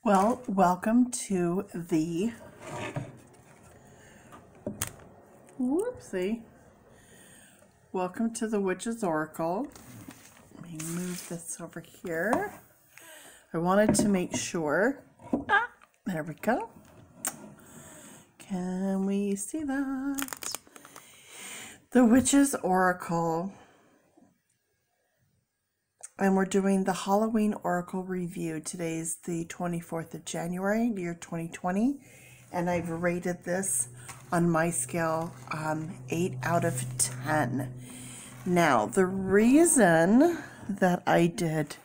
Well, welcome to the, welcome to the Witch's Oracle. Let me move this over here. I wanted to make sure, there we go. Can we see that? The Witch's Oracle. And we're doing the Halloween Oracle review. Today's the 24th of January, year 2020. And I've rated this on my scale 8 out of 10. Now, the reason that I did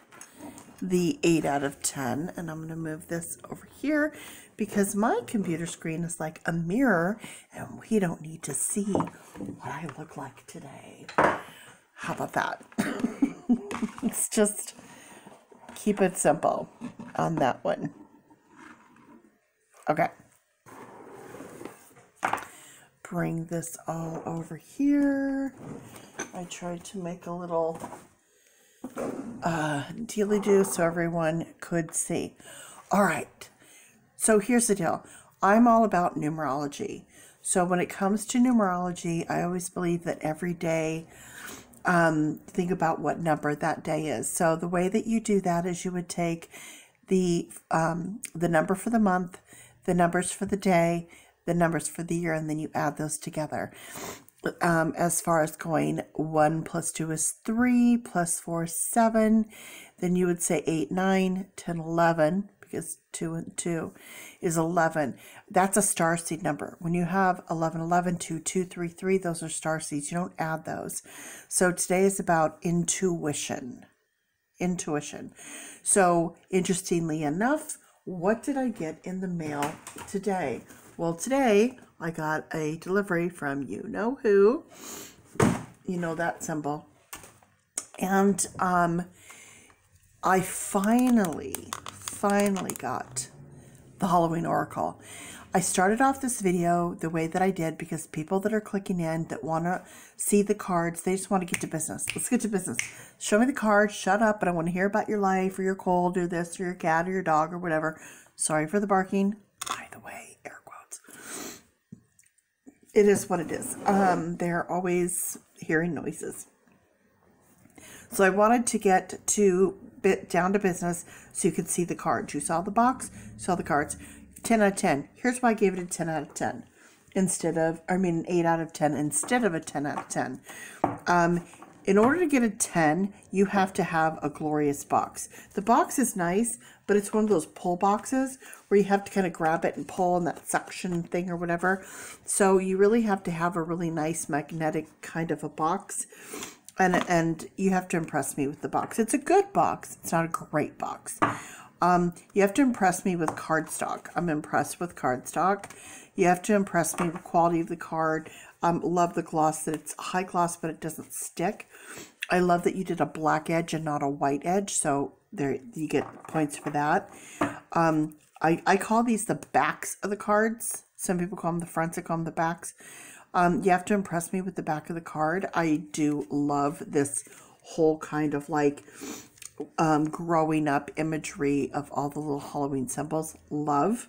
the 8 out of 10, and I'm going to move this over here, because my computer screen is like a mirror, and we don't need to see what I look like today. How about that? Let's just keep it simple on that one. Okay. Bring this all over here. I tried to make a little dealy-do so everyone could see. All right. So here's the deal. I'm all about numerology. So when it comes to numerology, I always believe that every day think about what number that day is. So the way that you do that is you would take the number for the month, the numbers for the day, the numbers for the year, and then you add those together. As far as going 1 plus 2 is 3, plus 4 is 7, then you would say 8, 9, 10, 11, because 2 and 2 is 11. That's a starseed number. When you have 11, 11, 2, 2, 3, 3, those are starseeds. You don't add those. So today is about intuition. Intuition. So interestingly enough, what did I get in the mail today? Well, today I got a delivery from you know who. You know that symbol. And I finally got the Halloween Oracle. I started off this video the way that I did because people that are clicking in that want to see the cards, they just want to get to business. Let's get to business. Show me the cards, shut up, but I want to hear about your life or your cold or this or your cat or your dog or whatever. Sorry for the barking. By the way, air quotes. It is what it is. They're always hearing noises. So I wanted to get down to business so you could see the cards. You saw the box, saw the cards. 10 out of 10. Here's why I gave it a 10 out of 10 instead of, an 8 out of 10 instead of a 10 out of 10. In order to get a 10, you have to have a glorious box. The box is nice, but it's one of those pull boxes where you have to kind of grab it and pull in that suction thing or whatever. So you really have to have a really nice magnetic kind of a box. And you have to impress me with the box. It's a good box. It's not a great box. You have to impress me with cardstock. I'm impressed with cardstock. You have to impress me with quality of the card. Love the gloss, that it's high gloss, but it doesn't stick. I love that you did a black edge and not a white edge. So there you get points for that. I call these the backs of the cards. Some people call them the fronts. I call them the backs. You have to impress me with the back of the card. I do love this whole kind of like growing up imagery of all the little Halloween symbols. Love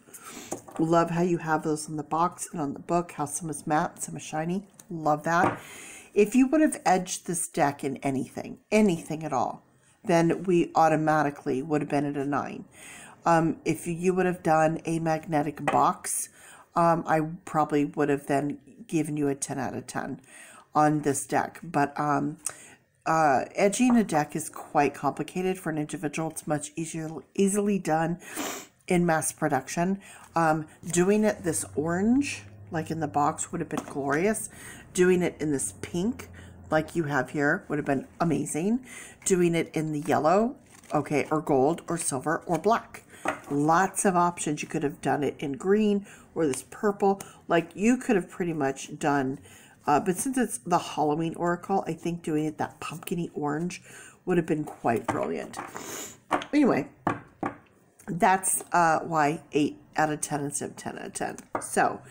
how you have those in the box and on the book, how some is matte, some is shiny. Love that. If you would have edged this deck in anything at all, then we automatically would have been at a 9. If you would have done a magnetic box, I probably would have then given you a 10 out of 10 on this deck. But edging a deck is quite complicated for an individual. It's much easily done in mass production. Doing it this orange, like in the box, would have been glorious. Doing it in this pink, like you have here, would have been amazing. Doing it in the yellow, okay, or gold, or silver, or black. Lots of options. You could have done it in green or this purple. Like you could have pretty much done, but since it's the Halloween Oracle, I think doing it that pumpkin-y orange would have been quite brilliant. Anyway, that's why 8 out of 10 instead of 10 out of 10. So,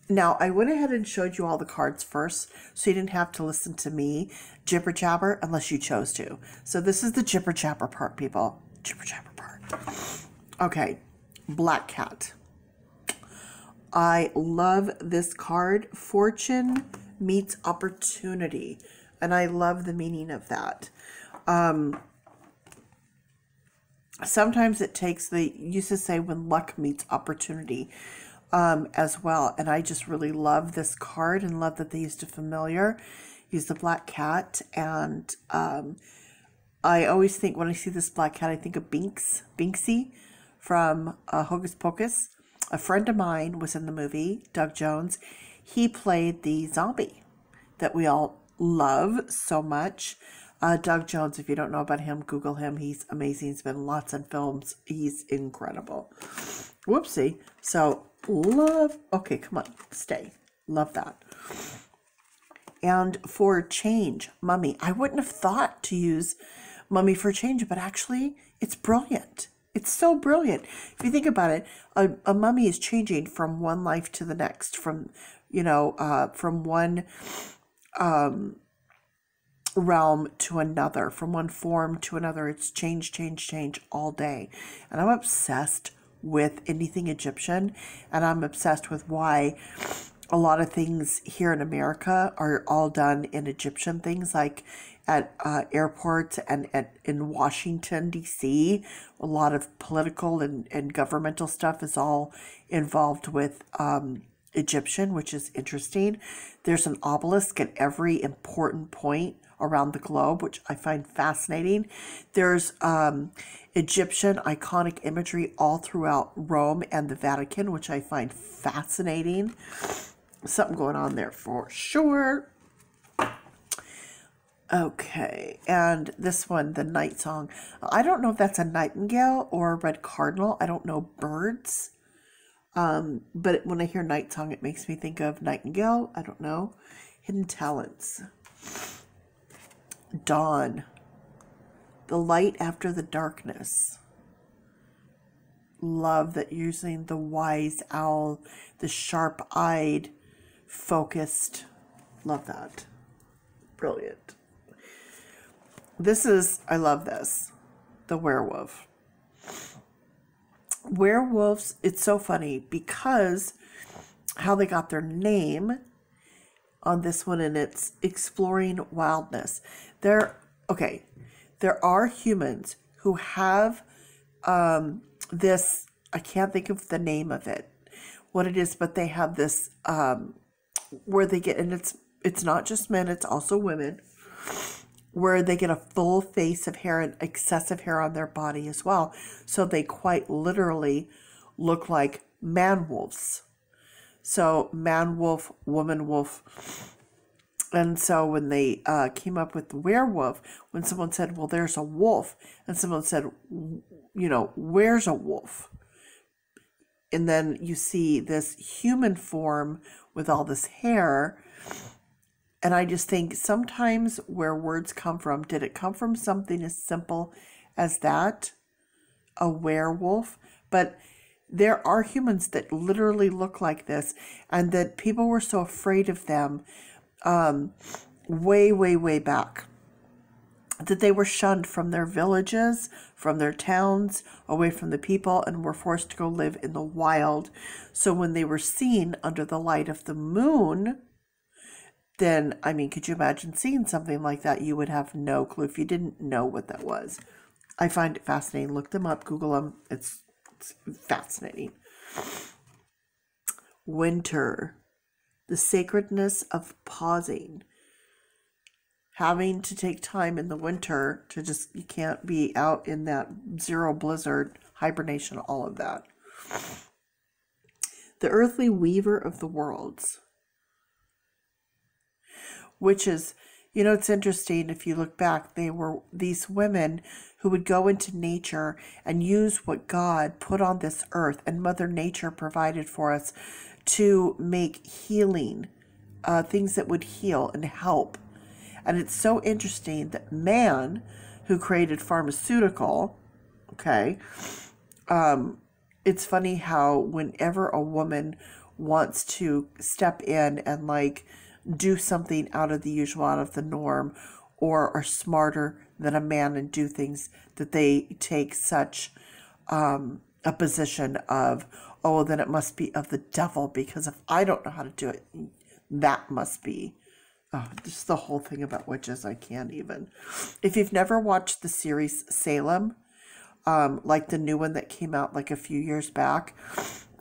now I went ahead and showed you all the cards first, so you didn't have to listen to me jibber jabber unless you chose to. So this is the jibber jabber part, people. Jibber jabber part. Okay, Black Cat. I love this card. Fortune meets opportunity. And I love the meaning of that. Sometimes it takes, they used to say when luck meets opportunity as well. And I just really love this card and love that they used a familiar. Use the Black Cat. And I always think when I see this Black Cat, I think of Binksy from Hocus Pocus. A friend of mine was in the movie, Doug Jones. He played the zombie that we all love so much. Doug Jones, if you don't know about him, Google him. He's amazing. He's been in lots of films. He's incredible. Whoopsie. So, love. Okay, come on. Stay. Love that. And for change, Mummy. I wouldn't have thought to use Mummy for change, but actually, it's brilliant. It's so brilliant. If you think about it, a mummy is changing from one life to the next, from, from one realm to another, from one form to another. It's change, change, change all day. And I'm obsessed with anything Egyptian, and I'm obsessed with why a lot of things here in America are all done in Egyptian things, like at airports and in Washington, D.C. A lot of political and governmental stuff is all involved with Egyptian, which is interesting. There's an obelisk at every important point around the globe, which I find fascinating. There's Egyptian iconic imagery all throughout Rome and the Vatican, which I find fascinating. Something going on there for sure. Okay, and this one, the night song. I don't know if that's a nightingale or a red cardinal. I don't know birds. But when I hear night song, it makes me think of nightingale. I don't know. Hidden talents. Dawn. The light after the darkness. Love that you're using the wise owl, the sharp-eyed, focused. Love that. Brilliant. This is, I love this. The werewolf. Werewolves, it's so funny because how they got their name on this one, and it's exploring wildness. There are humans who have this, I can't think of the name of it, what it is, but they have this where they get, and it's not just men, it's also women, where they get a full face of hair and excessive hair on their body as well. So they quite literally look like man-wolves. So man-wolf, woman-wolf. And so when they came up with the werewolf, when someone said, well, there's a wolf, and someone said, where's a wolf? And then you see this human form with all this hair. And I just think sometimes where words come from, did it come from something as simple as that? A werewolf? But there are humans that literally look like this, and that people were so afraid of them way, way, way back, that they were shunned from their villages, from their towns, away from the people, and were forced to go live in the wild. So when they were seen under the light of the moon, then, I mean, could you imagine seeing something like that? You would have no clue if you didn't know what that was. I find it fascinating. Look them up, Google them. It's fascinating. Winter. The sacredness of pausing. Having to take time in the winter to just, you can't be out in that zero blizzard, hibernation, all of that. The earthly weaver of the worlds. Which is, it's interesting, if you look back, they were these women who would go into nature and use what God put on this earth and Mother Nature provided for us to make healing, things that would heal and help. And it's so interesting that man, who created pharmaceutical, it's funny how whenever a woman wants to step in and do something out of the usual, out of the norm, or are smarter than a man and do things, that they take such a position of, oh, then it must be of the devil, because if I don't know how to do it, that must be. Oh, just the whole thing about witches, I can't even. If you've never watched the series Salem, like the new one that came out like a few years back,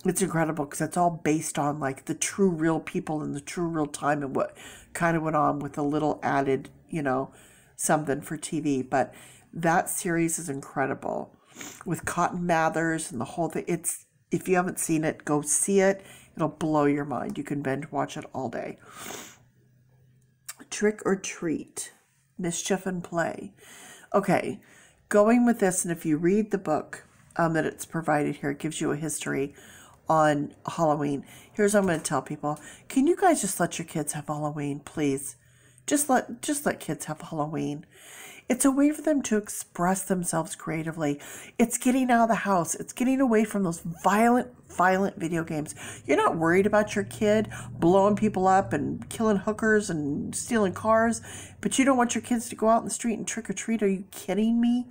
it's incredible because it's all based on like the true real people in the true real time and what kind of went on with a little added, something for TV. But that series is incredible with Cotton Mathers and the whole thing. If you haven't seen it, go see it. It'll blow your mind. You can binge watch it all day. Trick or treat, mischief and play. Okay, going with this, and if you read the book that it's provided here, it gives you a history on Halloween. Here's what I'm going to tell people. Can you guys just let your kids have Halloween, please? Just let kids have Halloween. It's a way for them to express themselves creatively. It's getting out of the house. It's getting away from those violent video games. You're not worried about your kid blowing people up and killing hookers and stealing cars, but you don't want your kids to go out in the street and trick or treat. Are you kidding me?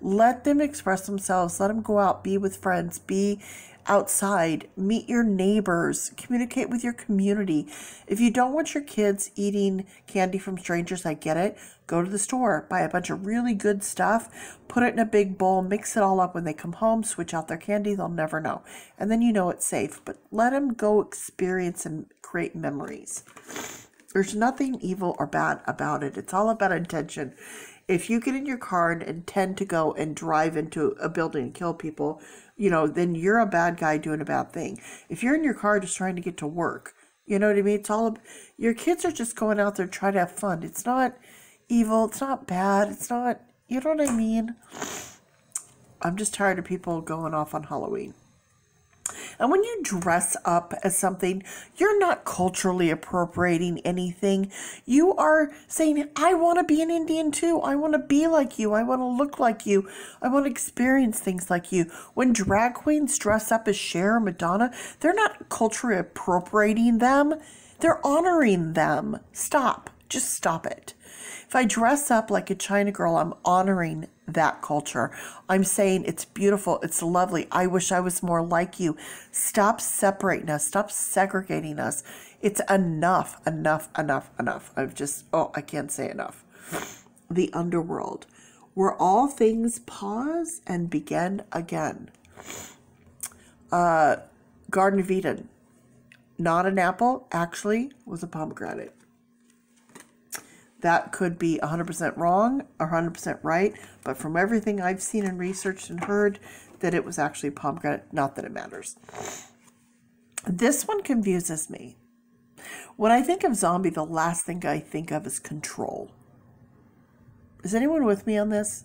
Let them express themselves. Let them go out, be with friends, be outside, meet your neighbors, communicate with your community. If you don't want your kids eating candy from strangers, I get it. Go to the store, buy a bunch of really good stuff, put it in a big bowl, mix it all up. When they come home, switch out their candy, they'll never know. And then it's safe. But let them go experience and create memories. There's nothing evil or bad about it. It's all about intention. If you get in your car and intend to go and drive into a building and kill people, then you're a bad guy doing a bad thing. If you're in your car just trying to get to work, you know what I mean? Your kids are just going out there trying to have fun. It's not evil. It's not bad. It's not, you know what I mean? I'm just tired of people going off on Halloween. And when you dress up as something, you're not culturally appropriating anything. You are saying, I want to be an Indian too. I want to be like you. I want to look like you. I want to experience things like you. When drag queens dress up as Cher or Madonna, they're not culturally appropriating them. They're honoring them. Stop. Just stop it. If I dress up like a China girl, I'm honoring that culture. I'm saying it's beautiful. It's lovely. I wish I was more like you. Stop separating us. Stop segregating us. It's enough, enough, enough, enough. I can't say enough. The Underworld, where all things pause and begin again. Garden of Eden, not an apple, actually was a pomegranate. That could be 100% wrong or 100% right, but from everything I've seen and researched and heard, that it was actually pomegranate, not that it matters. This one confuses me. When I think of zombie, the last thing I think of is control. Is anyone with me on this?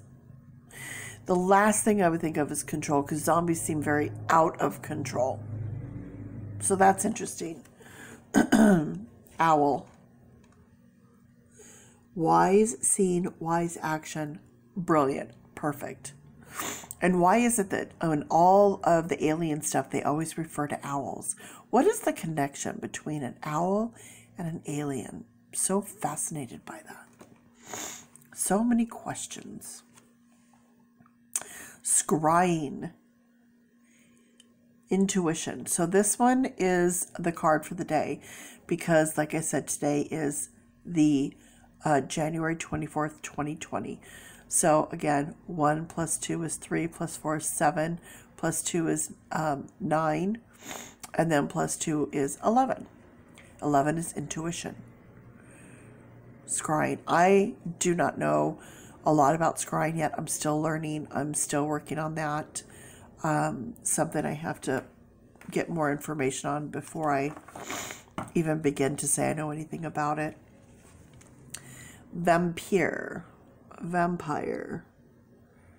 The last thing I would think of is control, because zombies seem very out of control. So that's interesting. Owl. Wise scene, wise action, brilliant, perfect. And why is it that in all of the alien stuff, they always refer to owls? What is the connection between an owl and an alien? I'm so fascinated by that. So many questions. Scrying. Intuition. So this one is the card for the day because, like I said, today is the January 24th, 2020. So again, 1 + 2 is 3, + 4 is 7, + 2 is 9, and then +2 is 11. 11 is intuition. Scrying. I do not know a lot about scrying yet. I'm still learning. I'm still working on that. Something I have to get more information on before I even begin to say I know anything about it. Vampire,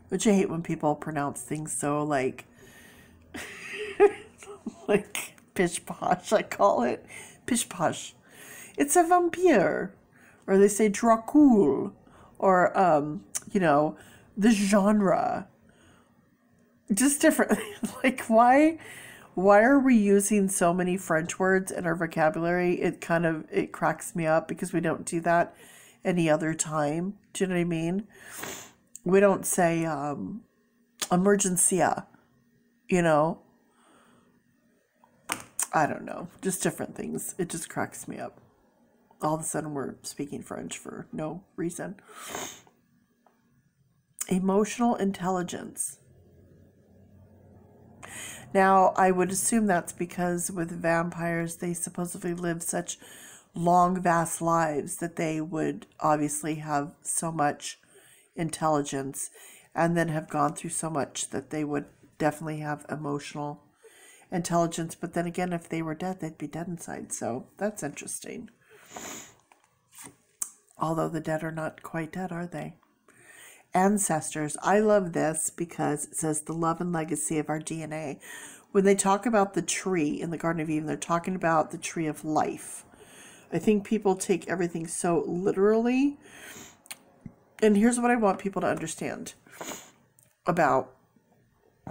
which I hate when people pronounce things so like pish posh. I call it pish posh. It's a vampire, or they say Dracul, or the genre. Just different. Like why are we using so many French words in our vocabulary? It cracks me up because we don't do that any other time. Do you know what I mean? We don't say emergencia. you know, I don't know, just different things. It just cracks me up. All of a sudden we're speaking French for no reason. Emotional intelligence. Now, I would assume that's because with vampires, they supposedly live such long, vast lives that they would obviously have so much intelligence and then have gone through so much that they would definitely have emotional intelligence. But then again, if they were dead, they'd be dead inside. So that's interesting. Although the dead are not quite dead, are they? Ancestors. I love this because it says the love and legacy of our DNA. When they talk about the tree in the Garden of Eden, they're talking about the tree of life. I think people take everything so literally. And here's what I want people to understand about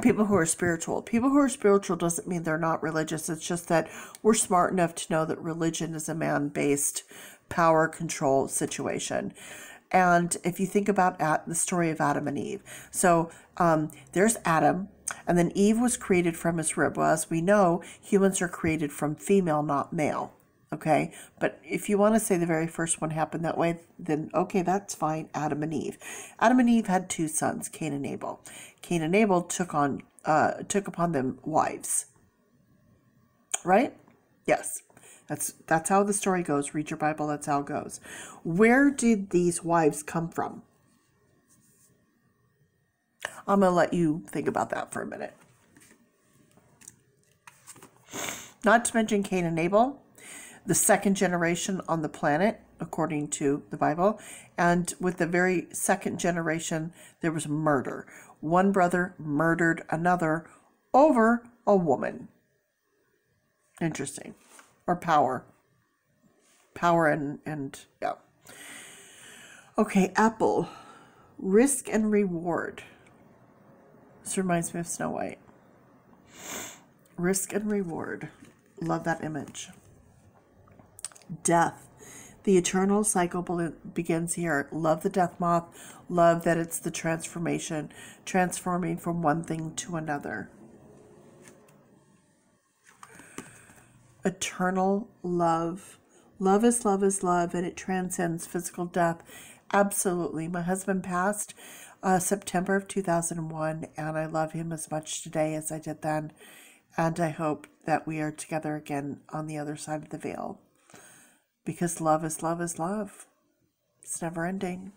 people who are spiritual. People who are spiritual doesn't mean they're not religious. It's just that we're smart enough to know that religion is a man-based power control situation. And if you think about the story of Adam and Eve, so there's Adam, and then Eve was created from his rib. Well, as we know, humans are created from female, not male. Okay, but if you want to say the very first one happened that way, then okay, that's fine. Adam and Eve. Adam and Eve had two sons, Cain and Abel. Cain and Abel took upon them wives. Right? Yes. That's how the story goes. Read your Bible. That's how it goes. Where did these wives come from? I'm going to let you think about that for a minute. Not to mention Cain and Abel, the second generation on the planet, according to the Bible. And with the very second generation, there was murder. One brother murdered another over a woman. Interesting. Or power. Power and yeah. Okay, Apple. Risk and reward. This reminds me of Snow White. Risk and reward. Love that image. Death. The eternal cycle begins here. Love the death moth. Love that it's the transformation. Transforming from one thing to another. Eternal love. Love is love is love, and it transcends physical death. Absolutely. My husband passed September of 2001, and I love him as much today as I did then. And I hope that we are together again on the other side of the veil. Because love is love is love. It's never ending.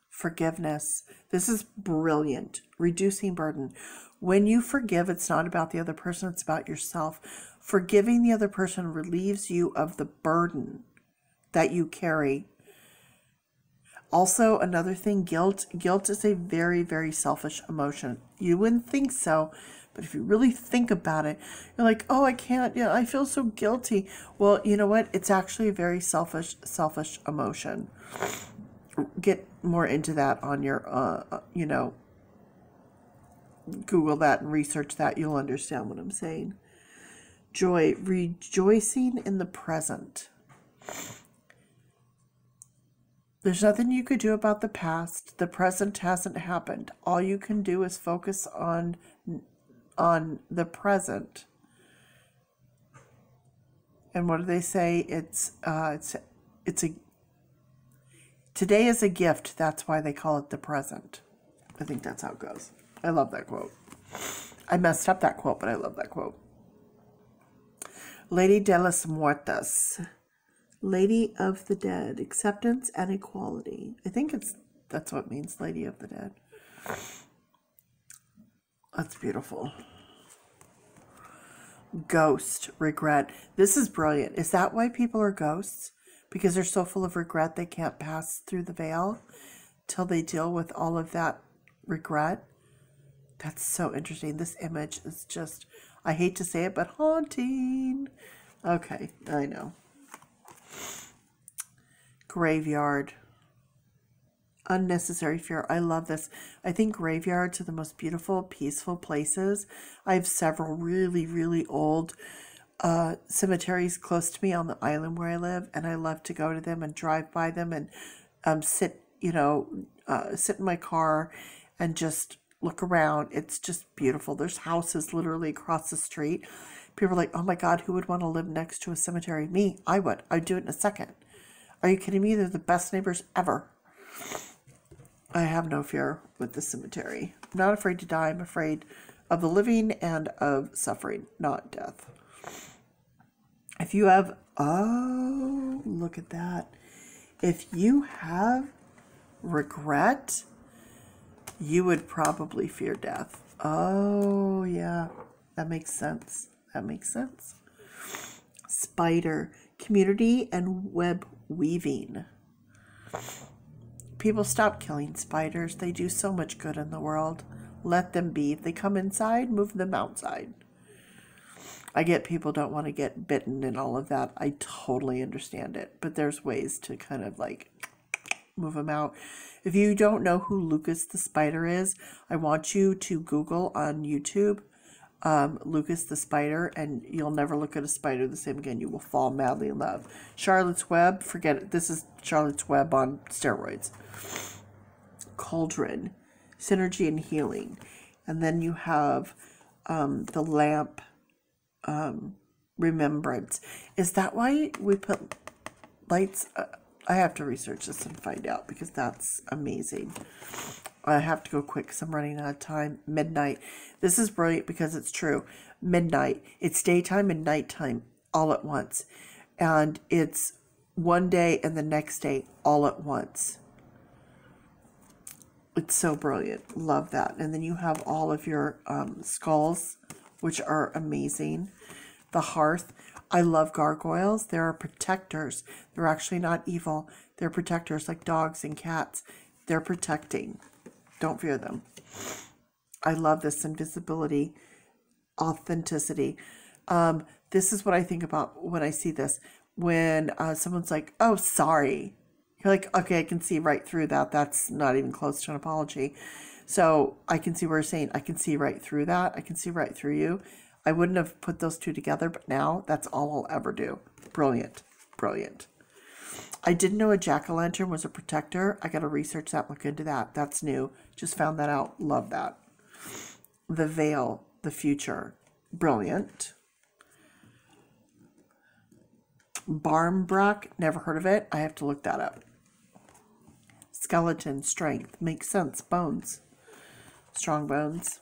Forgiveness. This is brilliant. Reducing burden. When you forgive, it's not about the other person, it's about yourself. Forgiving the other person relieves you of the burden that you carry. Also, another thing, guilt. Guilt is a very, very selfish emotion. You wouldn't think so, but if you really think about it, you're like, oh, I can't, yeah, I feel so guilty. Well, you know what? It's actually a very selfish emotion. Get more into that on your, Google that and research that. You'll understand what I'm saying. Joy, rejoicing in the present. There's nothing you could do about the past. The present hasn't happened. All you can do is focus on the present. And what do they say? It's a today is a gift. That's why they call it the present. I think that's how it goes. I love that quote. I messed up that quote, but I love that quote. Lady de las Muertas. Lady of the Dead. Acceptance and equality. I think that's what it means, Lady of the Dead. That's beautiful. Ghost. Regret. This is brilliant. Is that why people are ghosts? Because they're so full of regret they can't pass through the veil till they deal with all of that regret? That's so interesting. This image is just, I hate to say it, but haunting. Okay, I know. Graveyard. Unnecessary fear. I love this. I think graveyards are the most beautiful, peaceful places. I have several really, really old cemeteries close to me on the island where I live, and I love to go to them and drive by them and sit in my car and just look around. It's just beautiful. There's houses literally across the street. People are like, oh my God, who would want to live next to a cemetery? Me, I would. I'd do it in a second. Are you kidding me? They're the best neighbors ever. I have no fear with the cemetery. I'm not afraid to die. I'm afraid of the living and of suffering, not death. If you have, oh, look at that. If you have regret, you would probably fear death. Oh, yeah. That makes sense. That makes sense. Spider, community and web weaving. People stop killing spiders. They do so much good in the world. Let them be. If they come inside, move them outside. I get people don't want to get bitten and all of that. I totally understand it. But there's ways to kind of like move them out. If you don't know who Lucas the Spider is, I want you to Google on YouTube Lucas the Spider, and you'll never look at a spider the same again. You will fall madly in love. Charlotte's Web, forget it. This is Charlotte's Web on steroids. Cauldron, synergy and healing. And then you have the lamp, remembrance. Is that why we put lights? I have to research this and find out, because that's amazing. I have to go quick because I'm running out of time. Midnight. This is brilliant because it's true. Midnight. It's daytime and nighttime all at once. And it's one day and the next day all at once. It's so brilliant. Love that. And then you have all of your skulls, which are amazing. The hearth. I love gargoyles. They are protectors. They're actually not evil. They're protectors, like dogs and cats. They're protecting. Don't fear them. I love this invisibility, authenticity. This is what I think about when I see this. When someone's like, oh, sorry. You're like, okay, I can see right through that. That's not even close to an apology. So I can see what you're saying. I can see right through that. I can see right through you. I wouldn't have put those two together, but now that's all I'll ever do. Brilliant. Brilliant. I didn't know a jack-o'-lantern was a protector. I got to research that, look into that. That's new. Just found that out. Love that. The veil, the future. Brilliant. Barmbrack, never heard of it. I have to look that up. Skeleton, strength. Makes sense. Bones. Strong bones.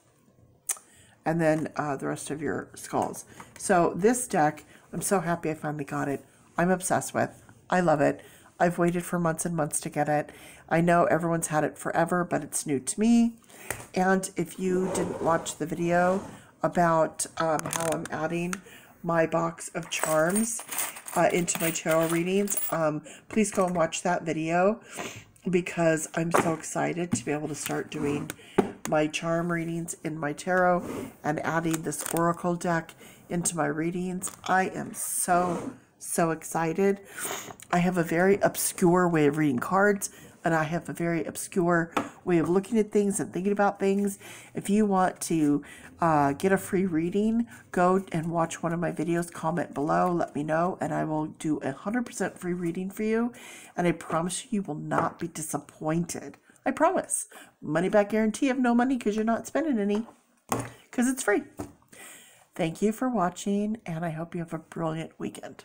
And then the rest of your skulls. So this deck, I'm so happy I finally got it. I'm obsessed with. I love it. I've waited for months and months to get it. I know everyone's had it forever, but it's new to me. And if you didn't watch the video about how I'm adding my box of charms into my tarot readings, please go and watch that video, because I'm so excited to be able to start doing my charm readings in my tarot and adding this oracle deck into my readings. I am so excited. I have a very obscure way of reading cards, and I have a very obscure way of looking at things and thinking about things. If you want to get a free reading, go and watch one of my videos, comment below, let me know, and I will do 100% free reading for you. And I promise you will not be disappointed. I promise. Money back guarantee of no money, because you're not spending any, because it's free. Thank you for watching, and I hope you have a brilliant weekend.